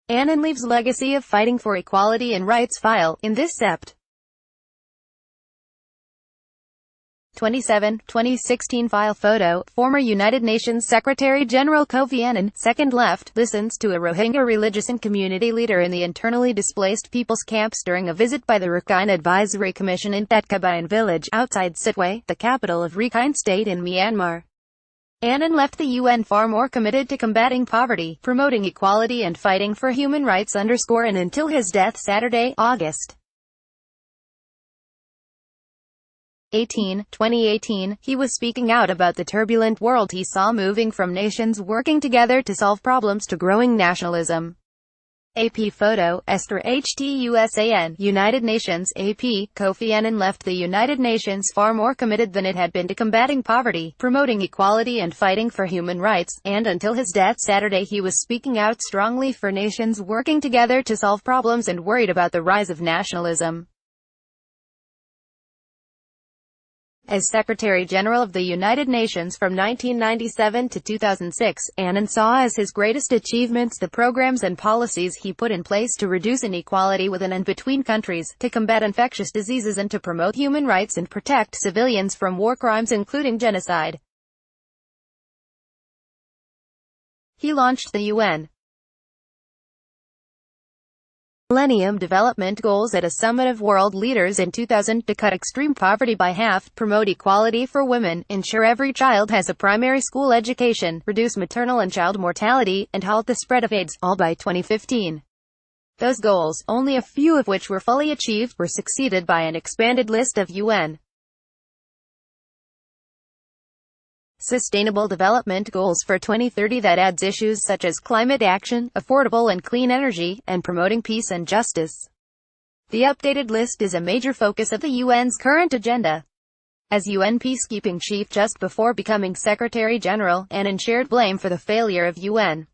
Annan leaves legacy of fighting for equality and rights file. In this Sept. 27, 2016 file photo, former United Nations Secretary-General Kofi Annan, second left, listens to a Rohingya religious and community leader in the internally displaced people's camps during a visit by the Rakhine Advisory Commission in Tetkabayan village, outside Sitwe, the capital of Rakhine State in Myanmar. Annan left the UN far more committed to combating poverty, promoting equality and fighting for human rights and until his death Saturday, August 18, 2018, he was speaking out about the turbulent world he saw moving from nations working together to solve problems to growing nationalism. AP photo, Esther HTUSAN, United Nations, AP, Kofi Annan left the United Nations far more committed than it had been to combating poverty, promoting equality and fighting for human rights, and until his death Saturday he was speaking out strongly for nations working together to solve problems and worried about the rise of nationalism. As Secretary-General of the United Nations from 1997 to 2006, Annan saw as his greatest achievements the programs and policies he put in place to reduce inequality within and between countries, to combat infectious diseases and to promote human rights and protect civilians from war crimes including genocide. He launched the UN Millennium Development Goals at a summit of world leaders in 2000 to cut extreme poverty by half, promote equality for women, ensure every child has a primary school education, reduce maternal and child mortality, and halt the spread of AIDS, all by 2015. Those goals, only a few of which were fully achieved, were succeeded by an expanded list of UN Sustainable Development Goals for 2030 that adds issues such as climate action, affordable and clean energy, and promoting peace and justice. The updated list is a major focus of the UN's current agenda. As UN peacekeeping chief just before becoming Secretary-General, Annan shared blame for the failure of UN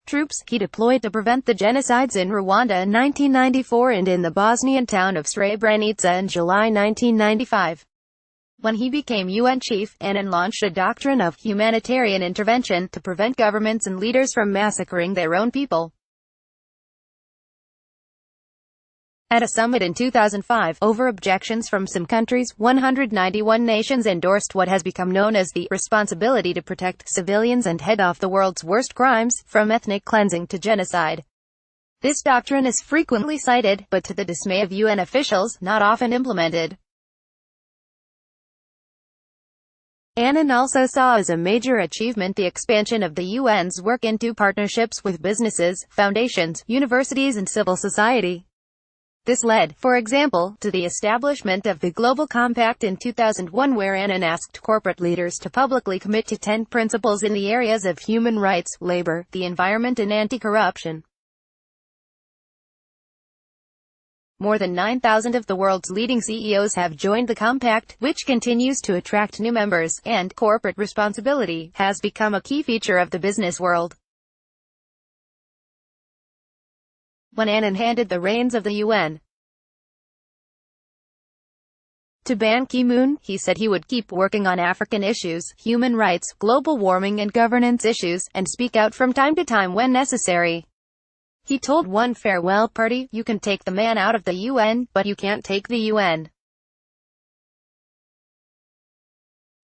troops he deployed to prevent the genocides in Rwanda in 1994 and in the Bosnian town of Srebrenica in July 1995. When he became UN chief, Annan launched a doctrine of humanitarian intervention to prevent governments and leaders from massacring their own people. At a summit in 2005, over objections from some countries, 191 nations endorsed what has become known as the responsibility to protect civilians and head off the world's worst crimes, from ethnic cleansing to genocide. This doctrine is frequently cited, but to the dismay of UN officials, not often implemented. Annan also saw as a major achievement the expansion of the UN's work into partnerships with businesses, foundations, universities and civil society. This led, for example, to the establishment of the Global Compact in 2001 where Annan asked corporate leaders to publicly commit to 10 principles in the areas of human rights, labor, the environment and anti-corruption. More than 9,000 of the world's leading CEOs have joined the compact, which continues to attract new members, and corporate responsibility has become a key feature of the business world. When Annan handed the reins of the UN to Ban Ki-moon, he said he would keep working on African issues, human rights, global warming and governance issues, and speak out from time to time when necessary. He told one farewell party, "You can take the man out of the UN, but you can't take the UN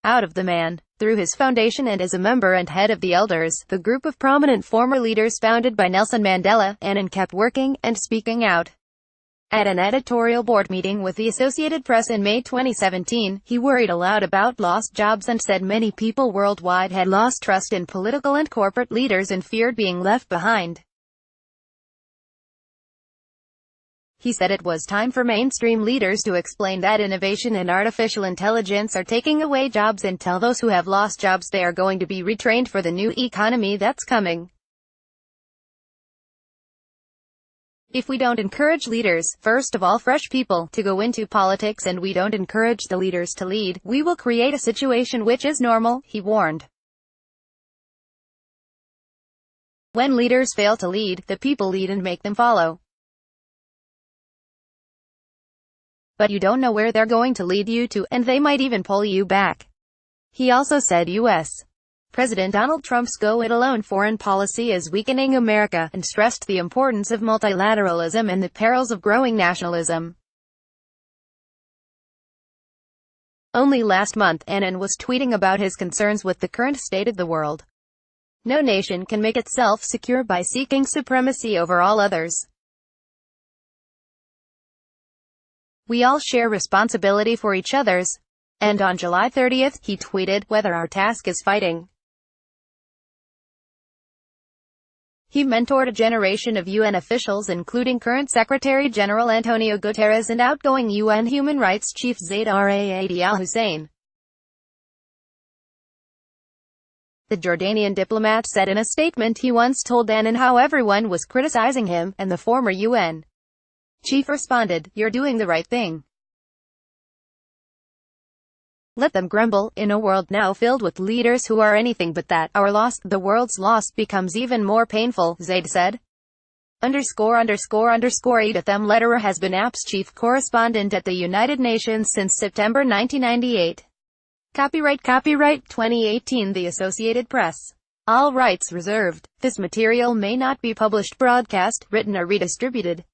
out of the man." Through his foundation and as a member and head of the Elders, the group of prominent former leaders founded by Nelson Mandela, Annan kept working and speaking out. At an editorial board meeting with the Associated Press in May 2017, he worried aloud about lost jobs and said many people worldwide had lost trust in political and corporate leaders and feared being left behind. He said it was time for mainstream leaders to explain that innovation and artificial intelligence are taking away jobs and tell those who have lost jobs they are going to be retrained for the new economy that's coming. If we don't encourage leaders, first of all fresh people, to go into politics and we don't encourage the leaders to lead, we will create a situation which is normal, he warned. When leaders fail to lead, the people lead and make them follow. But you don't know where they're going to lead you to, and they might even pull you back. He also said U.S. President Donald Trump's go-it-alone foreign policy is weakening America, and stressed the importance of multilateralism and the perils of growing nationalism. Only last month, Annan was tweeting about his concerns with the current state of the world. No nation can make itself secure by seeking supremacy over all others. We all share responsibility for each other's. And on July 30th, he tweeted, "Whether our task is fighting." He mentored a generation of UN officials, including current Secretary-General Antonio Guterres and outgoing UN Human Rights Chief Zaid Ra'ad al-Hussein. The Jordanian diplomat said in a statement he once told Annan how everyone was criticizing him, and the former UN chief responded, "You're doing the right thing. Let them grumble." In a world now filled with leaders who are anything but that, our loss, the world's loss, becomes even more painful, Zaid said. Edith M. Lederer has been AP's chief correspondent at the United Nations since September 1998. Copyright 2018 The Associated Press. All rights reserved. This material may not be published, broadcast, written or redistributed.